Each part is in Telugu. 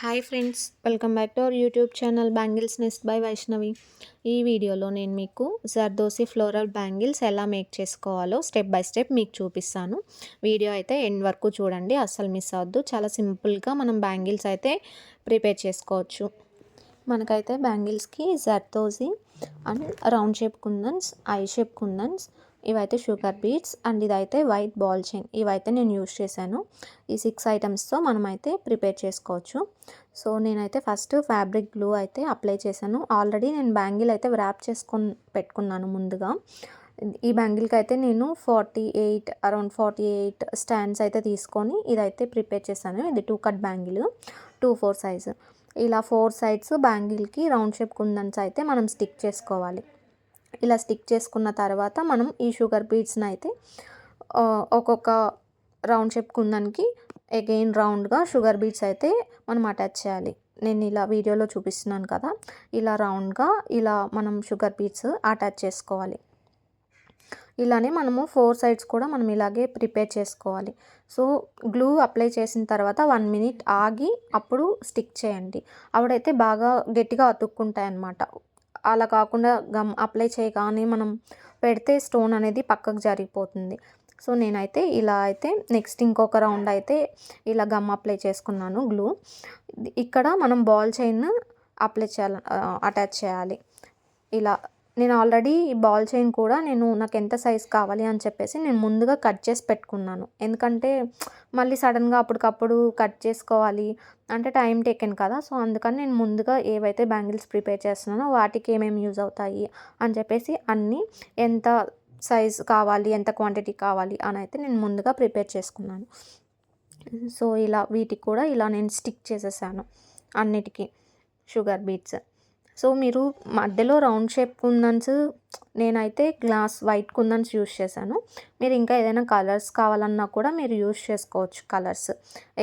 Hi friends, welcome back to our YouTube channel bangles nest by Vaishnavi. ఈ వీడియోలో నేను మీకు జర్దోసి ఫ్లోరల్ బ్యాంగిల్స్ ఎలా మేక్ చేసుకోవాలో స్టెప్ బై స్టెప్ మీకు చూపిస్తాను. వీడియో అయితే ఎండ్ వరకు చూడండి, అస్సలు మిస్ అవ్వద్దు. చాలా సింపుల్గా మనం బ్యాంగిల్స్ అయితే ప్రిపేర్ చేసుకోవచ్చు. మనకైతే బ్యాంగిల్స్కి జర్దోసి and round shape kundans, eye shape kundans, ఇవైతే షుగర్ బీట్స్ అండ్ ఇదైతే వైట్ బాల్ చైన్, ఇవైతే నేను యూస్ చేశాను. ఈ 6 ఐటమ్స్తో మనమైతే ప్రిపేర్ చేసుకోవచ్చు. సో నేనైతే ఫస్ట్ ఫ్యాబ్రిక్ గ్లూ అయితే అప్లై చేశాను. ఆల్రెడీ నేను బ్యాంగిల్ అయితే వ్రాప్ చేసుకొని పెట్టుకున్నాను ముందుగా. ఈ బ్యాంగిల్కి అయితే నేను అరౌండ్ 48 స్టాండ్స్ అయితే తీసుకొని ఇదైతే ప్రిపేర్ చేశాను. ఇది 2 కట్ బ్యాంగిల్, 2/4 సైజు. ఇలా 4 సైడ్స్ బ్యాంగిల్కి రౌండ్ షేప్ కుందన్స్ అయితే మనం స్టిక్ చేసుకోవాలి. ఇలా స్టిక్ చేసుకున్న తర్వాత మనం ఈ షుగర్ బీడ్స్ని అయితే ఒక్కొక్క రౌండ్ షేప్ కుందన్కి అగైన్ రౌండ్గా షుగర్ బీడ్స్ అయితే మనం అటాచ్ చేయాలి. నేను ఇలా వీడియోలో చూపిస్తున్నాను కదా, ఇలా రౌండ్గా ఇలా మనం షుగర్ బీడ్స్ అటాచ్ చేసుకోవాలి. ఇలానే మనము 4 సైడ్స్ కూడా మనం ఇలాగే ప్రిపేర్ చేసుకోవాలి. సో గ్లూ అప్లై చేసిన తర్వాత 1 మినిట్ ఆగి అప్పుడు స్టిక్ చేయండి. అప్పుడైతే బాగా గట్టిగా అతుక్కుంటాయి అన్నమాట. అలా కాకుండా గమ్ అప్లై చేయగానే మనం పెడితే స్టోన్ అనేది పక్కకు జరిగిపోతుంది. సో నేనైతే ఇలా అయితే నెక్స్ట్ ఇంకొక రౌండ్ అయితే ఇలా గమ్ అప్లై చేసుకున్నాను గ్లూ. ఇక్కడ మనం బాల్ చైన్ అప్లై చేయాలి, అటాచ్ చేయాలి. ఇలా నేను ఆల్రెడీ ఈ బాల్ చైన్ కూడా నాకు ఎంత సైజ్ కావాలి అని చెప్పేసి నేను ముందుగా కట్ చేసి పెట్టుకున్నాను. ఎందుకంటే మళ్ళీ సడన్గా అప్పటికప్పుడు కట్ చేసుకోవాలి అంటే టైం టేకెన్ కదా. సో అందుకని నేను ముందుగా ఏవైతే బ్యాంగిల్స్ ప్రిపేర్ చేస్తున్నానో వాటికి ఏమేమి యూజ్ అవుతాయి అని చెప్పేసి అన్నీ ఎంత సైజ్ కావాలి, ఎంత క్వాంటిటీ కావాలి అని అయితే నేను ముందుగా ప్రిపేర్ చేసుకున్నాను. సో ఇలా వీటికి కూడా ఇలా నేను స్టిక్ చేసేసాను అన్నిటికీ షుగర్ బీట్స్. సో మీరు మధ్యలో రౌండ్ షేప్ కుందన్స్, నేనైతే గ్లాస్ వైట్ కుందన్స్ యూస్ చేశాను. మీరు ఇంకా ఏదైనా కలర్స్ కావాలన్నా కూడా మీరు యూస్ చేసుకోవచ్చు. కలర్స్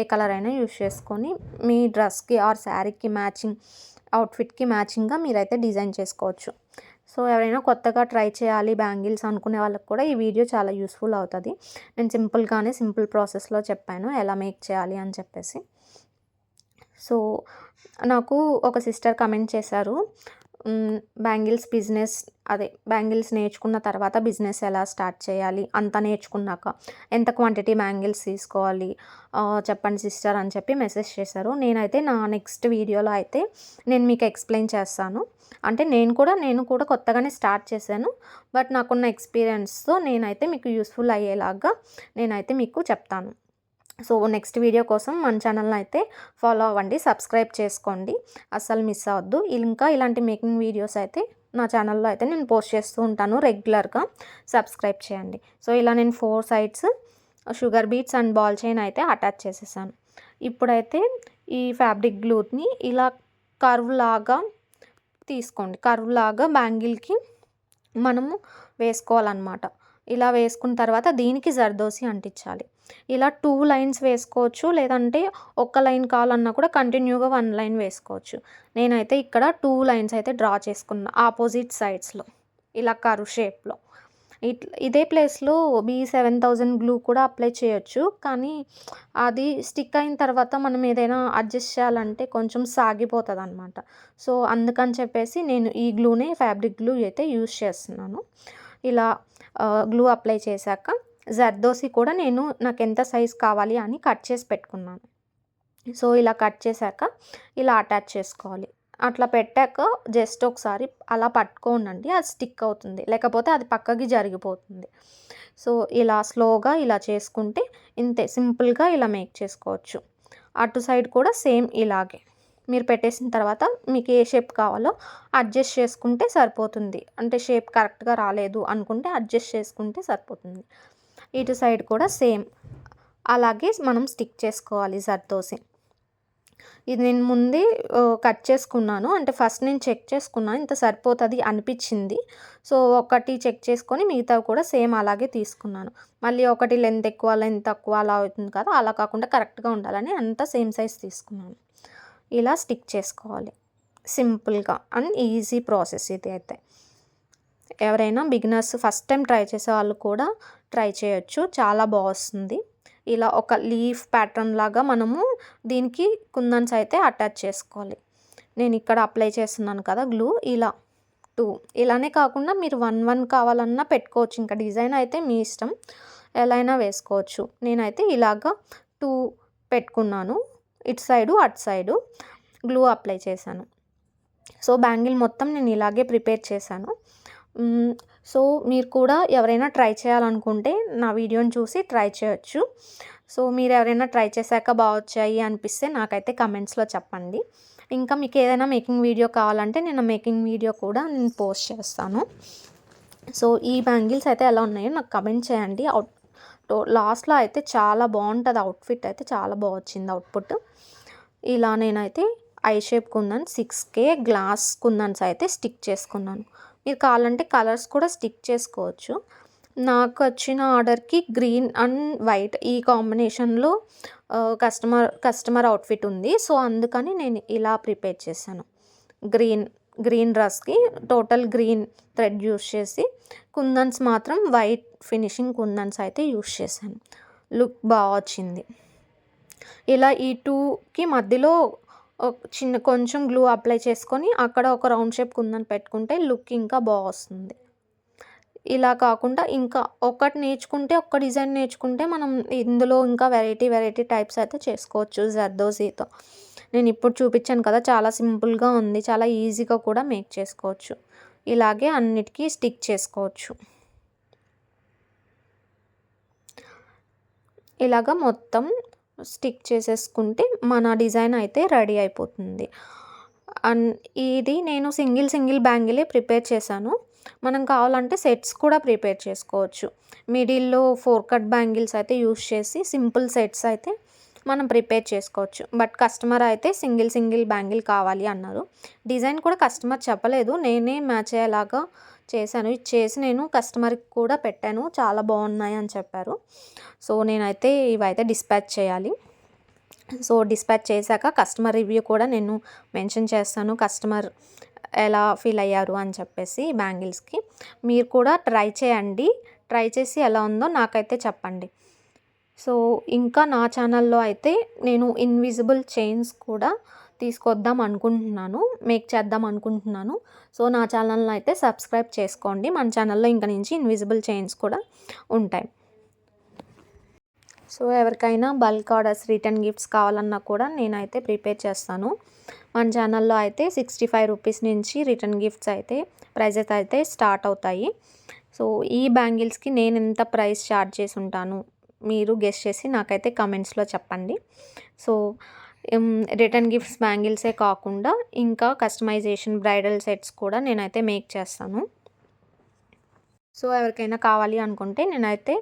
ఏ కలర్ అయినా యూస్ చేసుకొని మీ డ్రెస్కి ఆర్ శారీకి మ్యాచింగ్, అవుట్ఫిట్కి మ్యాచింగ్గా మీరైతే డిజైన్ చేసుకోవచ్చు. సో ఎవరైనా కొత్తగా ట్రై చేయాలి బ్యాంగిల్స్ అనుకునే వాళ్ళకి కూడా ఈ వీడియో చాలా యూస్ఫుల్ అవుతుంది. నేను సింపుల్ ప్రాసెస్లో చెప్పాను ఎలా మేక్ చేయాలి అని చెప్పేసి. సో నాకు ఒక సిస్టర్ కమెంట్ చేశారు, బ్యాంగిల్స్ నేర్చుకున్న తర్వాత బిజినెస్ ఎలా స్టార్ట్ చేయాలి, అంతా నేర్చుకున్నాక ఎంత క్వాంటిటీ బ్యాంగిల్స్ తీసుకోవాలి చెప్పండి సిస్టర్ అని చెప్పి మెసేజ్ చేశారు. నేనైతే నా నెక్స్ట్ వీడియోలో అయితే నేను మీకు ఎక్స్ప్లెయిన్ చేస్తాను. అంటే నేను కూడా కొత్తగానే స్టార్ట్ చేశాను. బట్ నాకున్న ఎక్స్పీరియన్స్తో నేనైతే మీకు యూస్ఫుల్ అయ్యేలాగా నేనైతే మీకు చెప్తాను. సో నెక్స్ట్ వీడియో కోసం మన ఛానల్ని అయితే ఫాలో అవ్వండి, సబ్స్క్రైబ్ చేసుకోండి, అస్సలు మిస్ అవ్వద్దు. ఇంకా ఇలాంటి మేకింగ్ వీడియోస్ అయితే నా ఛానల్లో అయితే నేను పోస్ట్ చేస్తూ ఉంటాను రెగ్యులర్గా, సబ్స్క్రైబ్ చేయండి. సో ఇలా నేను 4 sides sugar beads and ball chain అయితే అటాచ్ చేసేసాను. ఇప్పుడైతే ఈ ఫ్యాబ్రిక్ గ్లూని ఇలా కర్వ్ లాగా తీసుకోండి. కర్వ్ లాగా బ్యాంగిల్కి మనము వేసుకోవాలన్నమాట. ఇలా వేసుకున్న తర్వాత దీనికి జర్దోసి అంటించాలి. ఇలా 2 లైన్స్ వేసుకోవచ్చు, లేదంటే ఒక్క లైన్ కావాలన్నా కూడా కంటిన్యూగా 1 లైన్ వేసుకోవచ్చు. నేనైతే ఇక్కడ 2 లైన్స్ అయితే డ్రా చేసుకున్నా ఆపోజిట్ సైడ్స్లో ఇలా కర్వ్ షేప్లో. ఇదే ప్లేస్లో B7000 గ్లూ కూడా అప్లై చేయొచ్చు, కానీ అది స్టిక్ అయిన తర్వాత మనం ఏదైనా అడ్జస్ట్ చేయాలంటే కొంచెం సాగిపోతుంది అనమాట. సో అందుకని చెప్పేసి నేను ఈ గ్లూనే ఫ్యాబ్రిక్ గ్లూ అయితే యూస్ చేస్తున్నాను. ఇలా గ్లూ అప్లై చేశాక జర్దోసి కూడా నాకు ఎంత సైజ్ కావాలి అని కట్ చేసి పెట్టుకున్నాను. సో ఇలా కట్ చేశాక ఇలా అటాచ్ చేసుకోవాలి. అట్లా పెట్టాక జస్ట్ ఒకసారి అలా పట్టుకోండి, అది స్టిక్ అవుతుంది, లేకపోతే అది పక్కకి జరిగిపోతుంది. సో ఇలా స్లోగా ఇలా చేసుకుంటే ఇంతే, సింపుల్గా ఇలా మేక్ చేసుకోవచ్చు. అటు సైడ్ కూడా సేమ్ ఇలాగే మీరు పెట్టేసిన తర్వాత మీకు ఏ షేప్ కావాలో అడ్జస్ట్ చేసుకుంటే సరిపోతుంది. అంటే షేప్ కరెక్ట్గా రాలేదు అనుకుంటే అడ్జస్ట్ చేసుకుంటే సరిపోతుంది. ఇటు సైడ్ కూడా సేమ్ అలాగే మనం స్టిక్ చేసుకోవాలి జర్దోసి. ఇది నేను ముందే కట్ చేసుకున్నాను, అంటే ఫస్ట్ నేను చెక్ చేసుకున్నాను ఇంత సరిపోతుంది అనిపించింది. సో ఒకటి చెక్ చేసుకొని మిగతావి కూడా సేమ్ అలాగే తీసుకున్నాను. మళ్ళీ ఒకటి లెంత్ ఎక్కువ లెంత్ తక్కువ అలా అవుతుంది కదా, అలా కాకుండా కరెక్ట్గా ఉండాలని అంతా సేమ్ సైజ్ తీసుకున్నాను. ఇలా స్టిక్ చేసుకోవాలి సింపుల్గా అండ్ ఈజీ ప్రాసెస్ ఇది అయితే. ఎవరైనా బిగినర్స్ ఫస్ట్ టైం ట్రై చేసే వాళ్ళు కూడా ట్రై చేయొచ్చు, చాలా బాగా వస్తుంది. ఇలా ఒక లీఫ్ ప్యాటర్న్ లాగా మనము దీనికి కుందన్స్ అయితే అటాచ్ చేసుకోవాలి. నేను ఇక్కడ అప్లై చేస్తున్నాను కదా గ్లూ, ఇలా 2 ఇలానే కాకుండా మీరు 1 కావాలన్నా పెట్టుకోవచ్చు. ఇంకా డిజైన్ అయితే మీ ఇష్టం, ఎలా అయినా వేసుకోవచ్చు. నేనైతే ఇలాగా 2 పెట్టుకున్నాను. ఇటు సైడు అటు సైడు గ్లూ అప్లై చేశాను. సో బ్యాంగిల్ మొత్తం నేను ఇలాగే ప్రిపేర్ చేశాను. సో మీరు కూడా ఎవరైనా ట్రై చేయాలనుకుంటే నా వీడియోని చూసి ట్రై చేయొచ్చు. సో మీరు ఎవరైనా ట్రై చేశాక బాగా వచ్చాయి అనిపిస్తే నాకైతే కమెంట్స్లో చెప్పండి. ఇంకా మీకు ఏదైనా మేకింగ్ వీడియో కావాలంటే నేను మేకింగ్ వీడియో కూడా నేను పోస్ట్ చేస్తాను. సో ఈ బ్యాంగిల్స్ అయితే ఎలా ఉన్నాయో నాకు కమెంట్ చేయండి. లాస్ట్లో అయితే చాలా బాగుంటుంది అవుట్ఫిట్, అయితే చాలా బాగా వచ్చింది అవుట్పుట్. ఇలా నేనైతే eye shape kundan 6K glass kundans అయితే స్టిక్ చేసుకున్నాను. మీరు కావాలంటే కలర్స్ కూడా స్టిక్ చేసుకోవచ్చు. నాకు వచ్చిన ఆర్డర్కి గ్రీన్ అండ్ వైట్ ఈ కాంబినేషన్లో కస్టమర్ అవుట్ఫిట్ ఉంది. సో అందుకని నేను ఇలా ప్రిపేర్ చేశాను. గ్రీన్ డ్రెస్కి టోటల్ గ్రీన్ థ్రెడ్ యూస్ చేసి కుందన్స్ మాత్రం వైట్ ఫినిషింగ్ కుందన్స్ అయితే యూస్ చేశాను. లుక్ బాగా వచ్చింది. ఇలా ఈ 2కి మధ్యలో కొంచెం గ్లూ అప్లై చేసుకొని అక్కడ ఒక రౌండ్ షేప్ కుందన్ పెట్టుకుంటే లుక్ ఇంకా బాగా వస్తుంది. ఇలా కాకుండా ఇంకా ఒకటి నేర్చుకుంటే, ఒక్క డిజైన్ నేర్చుకుంటే మనం ఇందులో ఇంకా వెరైటీ టైప్స్ అయితే చేసుకోవచ్చు జర్దోజీతో. నేను ఇప్పుడు చూపించాను కదా, చాలా సింపుల్గా ఉంది, చాలా ఈజీగా కూడా మేక్ చేసుకోవచ్చు. ఇలాగే అన్నిటికీ స్టిక్ చేసుకోవచ్చు. ఇలాగ మొత్తం స్టిక్ చేసేసుకుంటే మన డిజైన్ అయితే రెడీ అయిపోతుంది. ఇది నేను సింగిల్ బ్యాంగిలే ప్రిపేర్ చేశాను. మనం కావాలంటే సెట్స్ కూడా ప్రిపేర్ చేసుకోవచ్చు. మిడిల్లో 4 కట్ బ్యాంగిల్స్ అయితే యూస్ చేసి సింపుల్ సెట్స్ అయితే మనం ప్రిపేర్ చేసుకోవచ్చు. బట్ కస్టమర్ అయితే సింగిల్ బ్యాంగిల్ కావాలి అన్నారు. డిజైన్ కూడా కస్టమర్ చెప్పలేదు, నేనే మ్యాచ్ అయ్యేలాగా చేశాను. ఇది చేసి నేను కస్టమర్కి కూడా పెట్టాను, చాలా బాగున్నాయి అని చెప్పారు. సో నేనైతే ఇవైతే డిస్పాచ్ చేయాలి. సో డిస్పాచ్ చేశాక కస్టమర్ రివ్యూ కూడా నేను మెన్షన్ చేస్తాను, కస్టమర్ ఎలా ఫీల్ అయ్యారు అని చెప్పేసి బ్యాంగిల్స్కి. మీరు కూడా ట్రై చేయండి, ట్రై చేసి ఎలా ఉందో నాకైతే చెప్పండి. సో ఇంకా నా ఛానల్లో అయితే నేను ఇన్విజిబుల్ చైన్స్ కూడా తీసుకొద్దాం అనుకుంటున్నాను, మేక్ చేద్దాం అనుకుంటున్నాను. సో నా ఛానల్ని అయితే సబ్స్క్రైబ్ చేసుకోండి. మన ఛానల్లో ఇంక నుంచి ఇన్విజిబుల్ చైన్స్ కూడా ఉంటాయి. సో ఎవరికైనా బల్క్ ఆర్డర్స్, రిటర్న్ గిఫ్ట్స్ కావాలన్నా కూడా నేనైతే ప్రిపేర్ చేస్తాను. మన ఛానల్లో అయితే 65 రూపీస్ నుంచి రిటర్న్ గిఫ్ట్స్ అయితే ప్రైజెస్ అయితే స్టార్ట్ అవుతాయి. సో ఈ బ్యాంగిల్స్కి నేను ఎంత ప్రైస్ చార్జ్ చేసి ఉంటాను మీరు గెస్ చేసి నాకైతే కమెంట్స్లో చెప్పండి. సో రిటర్న్ గిఫ్ట్స్ బ్యాంగిల్సే కాకుండా ఇంకా కస్టమైజేషన్ బ్రైడల్ సెట్స్ కూడా నేనైతే మేక్ చేస్తాను. సో ఎవరికైనా కావాలి అనుకుంటే నేనైతే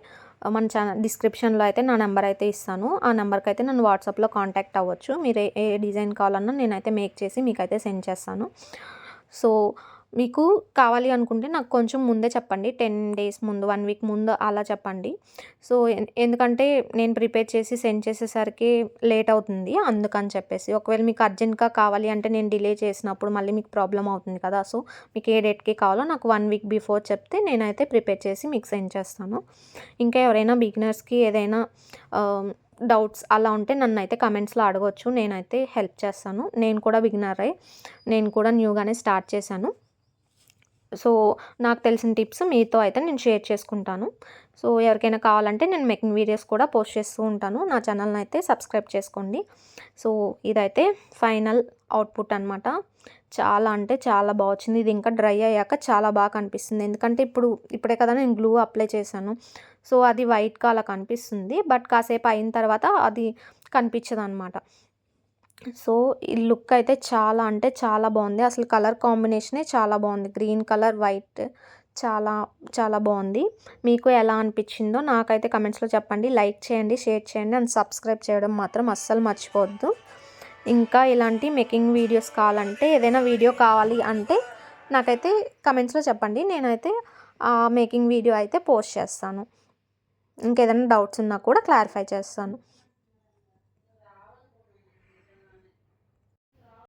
మన ఛానల్ డిస్క్రిప్షన్లో అయితే నా నెంబర్ అయితే ఇస్తాను. ఆ నెంబర్కి అయితే నన్ను వాట్సాప్లో కాంటాక్ట్ అవ్వచ్చు. మీరు ఏ డిజైన్ కావాలన్నా నేనైతే మేక్ చేసి మీకైతే సెండ్ చేస్తాను. సో మీకు కావాలి అనుకుంటే నాకు కొంచెం ముందే చెప్పండి, 10 డేస్ ముందు, 1 వీక్ ముందు అలా చెప్పండి. సో ఎందుకంటే నేను ప్రిపేర్ చేసి సెండ్ చేసేసరికి లేట్ అవుతుంది, అందుకని చెప్పేసి. ఒకవేళ మీకు అర్జెంట్గా కావాలి అంటే నేను డిలే చేసినప్పుడు మళ్ళీ మీకు ప్రాబ్లం అవుతుంది కదా. సో మీకు ఏ డేట్కి కావాలో నాకు 1 వీక్ బిఫోర్ చెప్తే నేనైతే ప్రిపేర్ చేసి మీకు సెండ్ చేస్తాను. ఇంకా ఎవరైనా బిగినర్స్కి ఏదైనా డౌట్స్ అలా ఉంటే నన్ను అయితే కమెంట్స్లో అడగవచ్చు, నేనైతే హెల్ప్ చేస్తాను. నేను కూడా బిగినర్ నేను కూడా న్యూగానే స్టార్ట్ చేశాను. సో నాకు తెలిసిన టిప్స్ మీతో అయితే నేను షేర్ చేసుకుంటాను. సో ఎవరికైనా కావాలంటే నేను మేకింగ్ వీడియోస్ కూడా పోస్ట్ చేస్తూ ఉంటాను. నా ఛానల్ని అయితే సబ్స్క్రైబ్ చేసుకోండి. సో ఇదైతే ఫైనల్ అవుట్పుట్ అనమాట. చాలా అంటే చాలా బాగా వచ్చింది. ఇది ఇంకా డ్రై అయ్యాక చాలా బాగా కనిపిస్తుంది, ఎందుకంటే ఇప్పుడే కదా నేను గ్లూ అప్లై చేశాను. సో అది వైట్గా అలా కనిపిస్తుంది, బట్ కాసేపు అయిన తర్వాత అది కనిపించదు అనమాట. సో ఈ లుక్ అయితే చాలా అంటే చాలా బాగుంది. అసలు కలర్ కాంబినేషనే చాలా బాగుంది, గ్రీన్ కలర్ వైట్, చాలా చాలా బాగుంది. మీకు ఎలా అనిపించిందో నాకైతే కమెంట్స్లో చెప్పండి. లైక్ చేయండి, షేర్ చేయండి అండ్ సబ్స్క్రైబ్ చేయడం మాత్రం అస్సలు మర్చిపోవద్దు. ఇంకా ఇలాంటి మేకింగ్ వీడియోస్ కావాలంటే, ఏదైనా వీడియో కావాలి అంటే నాకైతే కమెంట్స్లో చెప్పండి, నేనైతే ఆ మేకింగ్ వీడియో అయితే పోస్ట్ చేస్తాను. ఇంకేదైనా డౌట్స్ ఉన్నా కూడా క్లారిఫై చేస్తాను.